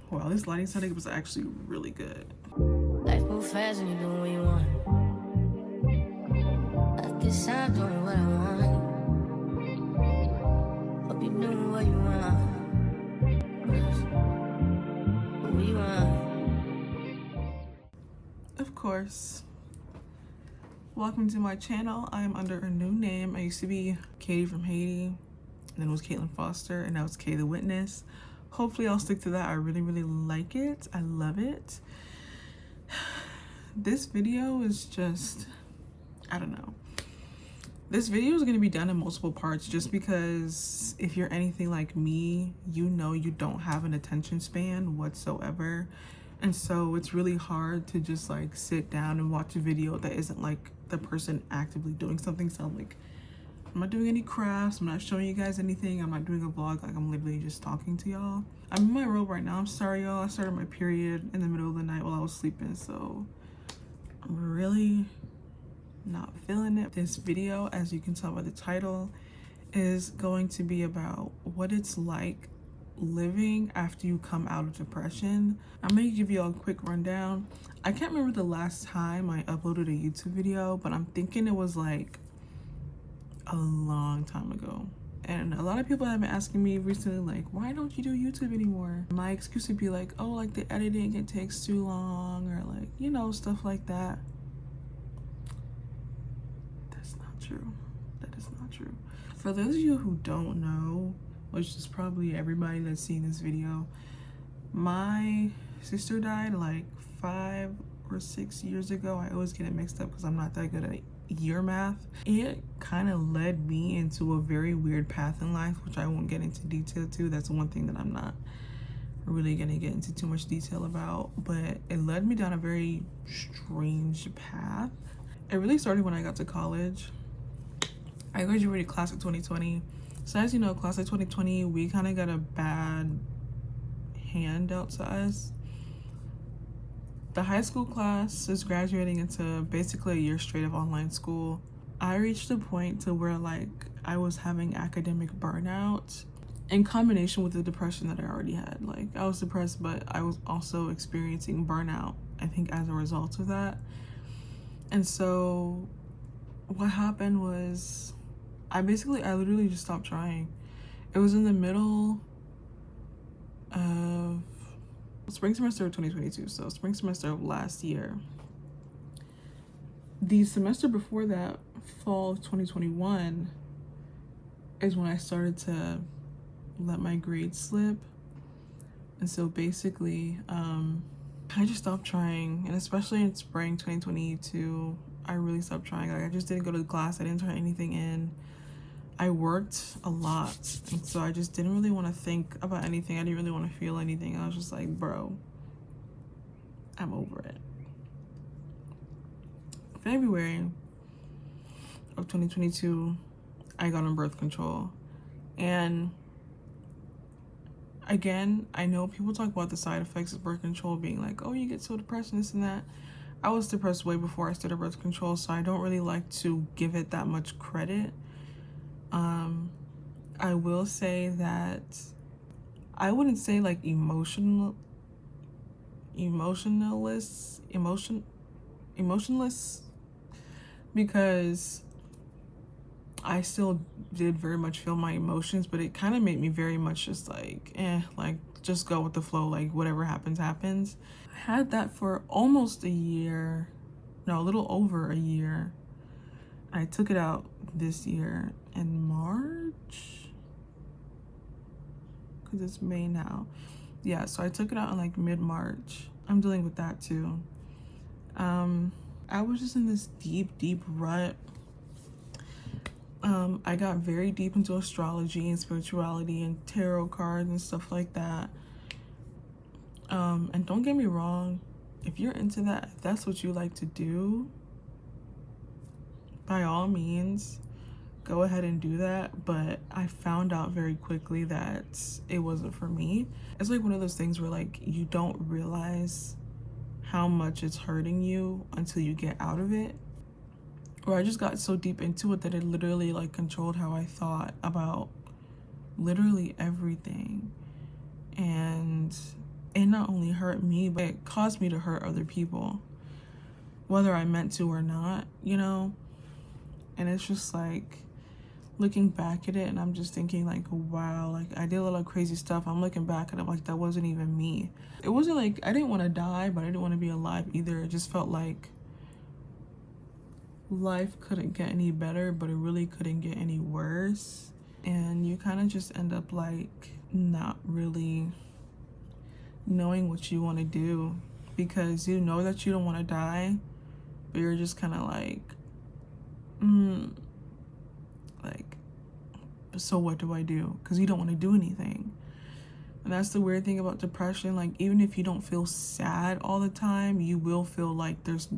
Wow, this lighting setting was actually really good. Life move fast and you do what you want. I guess I'm doing what I want. Hope you doing what you want. What you want. Of course. Welcome to my channel. I am under a new name. I used to be Katie from Haiti, and then it was Caitlin Foster, and now it's Kay the Witness. Hopefully I'll stick to that. I really, really like it. I love it. This video is just, I don't know. This video is going to be done in multiple parts just because if you're anything like me, you know you don't have an attention span whatsoever. And so it's really hard to just like sit down and watch a video that isn't like the person actively doing something. So I'm like, I'm not doing any crafts, I'm not showing you guys anything, I'm not doing a vlog, like I'm literally just talking to y'all. I'm in my robe right now. I'm sorry y'all, I started my period in the middle of the night while I was sleeping, so I'm really not feeling it. This video, as you can tell by the title, is going to be about what it's like living after you come out of depression. I'm gonna give you all a quick rundown. I can't remember the last time I uploaded a YouTube video, but I'm thinking it was like a long time ago. And a lot of people have been asking me recently, like, why don't you do YouTube anymore? My excuse would be like, oh, like the editing, it takes too long, or like, you know, stuff like that. That's not true. That is not true. For those of you who don't know, which is probably everybody that's seen this video, my sister died like 5 or 6 years ago. I always get it mixed up because I'm not that good at year math. It kind of led me into a very weird path in life, which I won't get into detail to. That's one thing that I'm not really gonna get into too much detail about, but it led me down a very strange path. It really started when I got to college. I graduated class of 2020. So as you know, class of 2020, we kind of got a bad hand dealt to us. The high school class is graduating into basically a year straight of online school. I reached a point to where like I was having academic burnout in combination with the depression that I already had. Like I was depressed, but I was also experiencing burnout, I think, as a result of that. And so what happened was I literally just stopped trying. It was in the middle of spring semester of 2022, so spring semester of last year. The semester before that, fall of 2021, is when I started to let my grades slip. And so basically, I just stopped trying, and especially in spring 2022, I really stopped trying. Like I just didn't go to class, I didn't turn anything in. I worked a lot, and so I just didn't really want to think about anything. I didn't really want to feel anything. I was just like, bro, I'm over it. February of 2022, I got on birth control. And again, I know people talk about the side effects of birth control being like, oh, you get so depressed and this and that. I was depressed way before I started birth control, so I don't really like to give it that much credit. I will say that I wouldn't say like emotionless, because I still did very much feel my emotions, but it kind of made me very much just like, like just go with the flow, like whatever happens, happens. I had that for almost a year, no, a little over a year. I took it out this year in March, because it's May now. Yeah, so I took it out in like mid-March. I'm dealing with that too. I was just in this deep rut. I got very deep into astrology and spirituality and tarot cards and stuff like that. And don't get me wrong, if you're into that, if that's what you like to do, by all means, go ahead and do that. But I found out very quickly that it wasn't for me. It's like one of those things where like you don't realize how much it's hurting you until you get out of it. Or I just got so deep into it that it literally like controlled how I thought about literally everything. And in not only hurt me, but it caused me to hurt other people, whether I meant to or not, you know? And it's just like, looking back at it, and I'm just thinking like, wow, like I did a lot of crazy stuff. I'm looking back at it like that wasn't even me. It wasn't like I didn't want to die, but I didn't want to be alive either. It just felt like life couldn't get any better, but it really couldn't get any worse. And you kind of just end up like not really knowing what you want to do, because you know that you don't want to die, but you're just kind of like, like, so what do I do? Because you don't want to do anything. And that's the weird thing about depression. Like, even if you don't feel sad all the time, you will feel like there's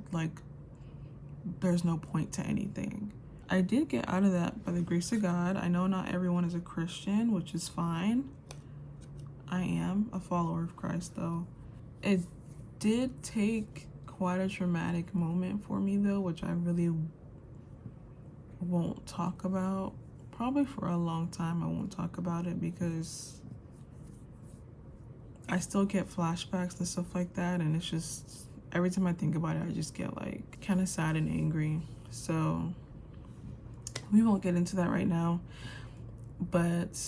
no point to anything. I did get out of that by the grace of God. I know not everyone is a Christian, which is fine. I am a follower of Christ, though. It did take quite a traumatic moment for me, though, which I really won't talk about. Probably for a long time I won't talk about it, because I still get flashbacks and stuff like that, and it's just, every time I think about it, I just get like kind of sad and angry. So we won't get into that right now, but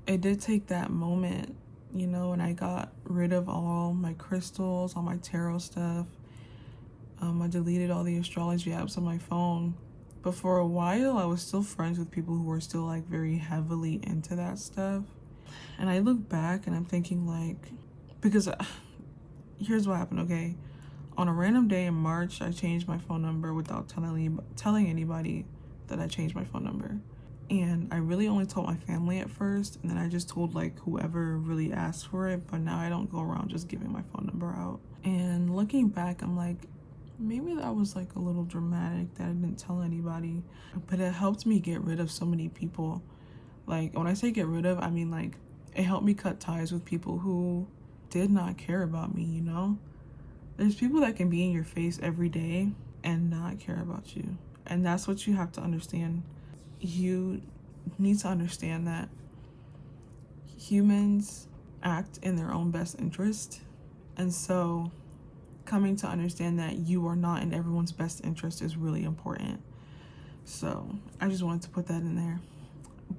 it did take that moment, you know, and I got rid of all my crystals, all my tarot stuff. I deleted all the astrology apps on my phone. But for a while, I was still friends with people who were still like very heavily into that stuff. And I look back and I'm thinking like, because here's what happened, okay? On a random day in March, I changed my phone number without telling anybody that I changed my phone number. And I really only told my family at first, and then I just told like whoever really asked for it. But now I don't go around just giving my phone number out. And looking back, I'm like, maybe that was like a little dramatic that I didn't tell anybody, but it helped me get rid of so many people. Like, when I say get rid of, I mean like it helped me cut ties with people who did not care about me, you know? There's people that can be in your face every day and not care about you. And that's what you have to understand. You need to understand that humans act in their own best interest. And so coming to understand that you are not in everyone's best interest is really important. So I just wanted to put that in there.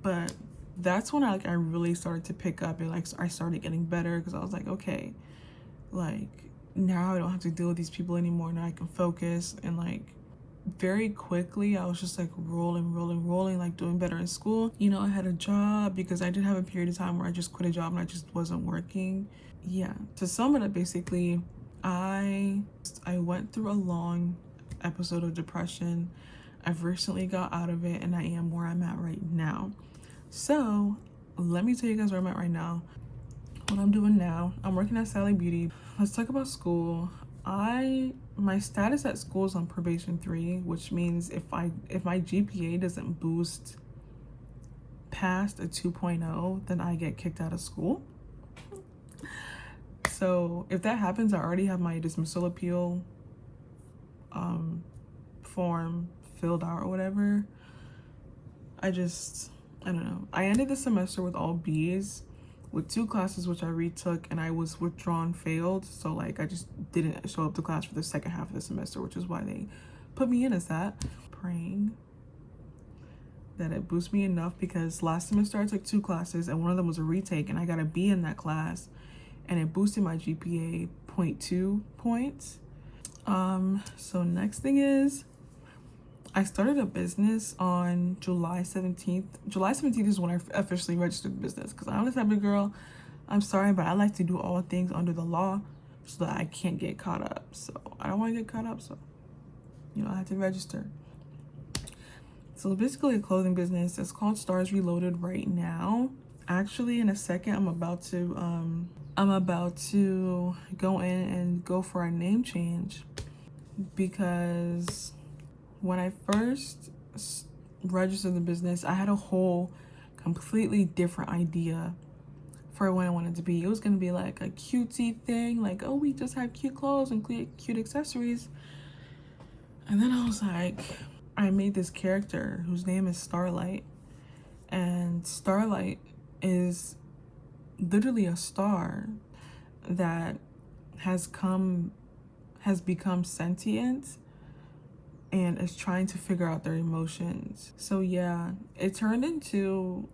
But that's when I really started to pick up, and like I started getting better, because I was like, okay, like now I don't have to deal with these people anymore. Now I can focus. And like very quickly I was just like rolling, like doing better in school. You know, I had a job, because I did have a period of time where I just quit a job and I just wasn't working. Yeah, to sum it up, basically, I went through a long episode of depression. I've recently got out of it, and I am where I'm at right now. So let me tell you guys where I'm at right now. What I'm doing now, I'm working at Starlight Beauty. Let's talk about school. My status at school is on probation 3, which means if my GPA doesn't boost past a 2.0, then I get kicked out of school. So if that happens, I already have my dismissal appeal form filled out or whatever. I don't know. I ended the semester with all B's, with 2 classes which I retook, and I was withdrawn failed. So like I just didn't show up to class for the second half of the semester, which is why they put me in as that. Praying that it boosts me enough, because last semester I took 2 classes and one of them was a retake, and I got a B in that class, and it boosted my GPA 0.2 points. So next thing is, I started a business on July 17th. July 17th is when I officially registered the business, because I'm the type of girl, I'm sorry, but I like to do all things under the law so that I can't get caught up. So I don't want to get caught up, so, you know, I have to register. So basically a clothing business. It's called Stars Reloaded right now. Actually, in a second, I'm about to go in and go for a name change, because when I first registered the business, I had a whole completely different idea for what I wanted to be. It was going to be like a cutesy thing, like, oh, we just have cute clothes and cute accessories. And then I was like, I made this character whose name is Starlight, and Starlight is literally a star. that has become sentient and is trying to figure out their emotions. So yeah, it turned into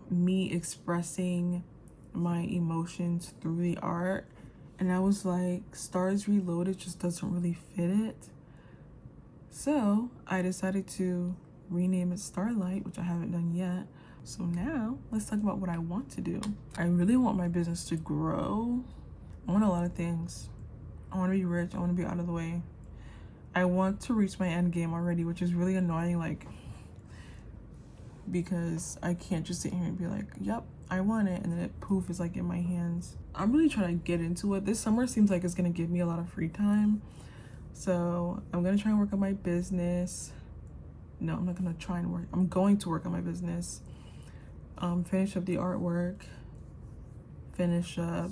me expressing my emotions through the art, and I was like, Stars Reloaded just doesn't really fit it. So I decided to rename it Starlight, which I haven't done yet. So now let's talk about what I want to do. I really want my business to grow. I want a lot of things. I want to be rich. I want to be out of the way. I want to reach my end game already, which is really annoying, like, because I can't just sit here and be like, yep, I want it, and then it poof is like in my hands. I'm really trying to get into it. This summer seems like it's gonna give me a lot of free time. So I'm gonna try and work on my business. No, I'm not gonna try and work. I'm going to work on my business. Finish up the artwork. Finish up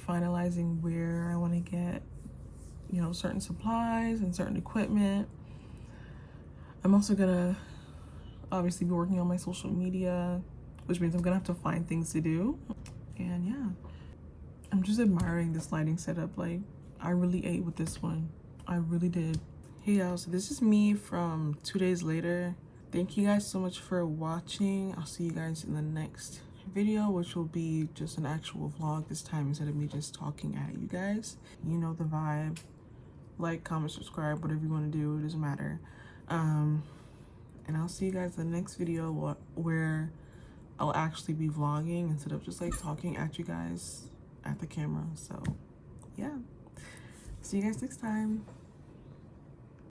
finalizing where I want to get, you know, certain supplies and certain equipment. I'm also gonna obviously be working on my social media, which means I'm gonna have to find things to do. And yeah, I'm just admiring this lighting setup. Like, I really ate with this one. I really did. Hey y'all, so this is me from 2 days later. Thank you guys so much for watching. I'll see you guys in the next video, which will be just an actual vlog this time instead of me just talking at you guys. You know the vibe. Like, comment, subscribe, whatever you want to do, it doesn't matter. And I'll see you guys in the next video where I'll actually be vlogging instead of just like talking at you guys at the camera. So yeah, see you guys next time.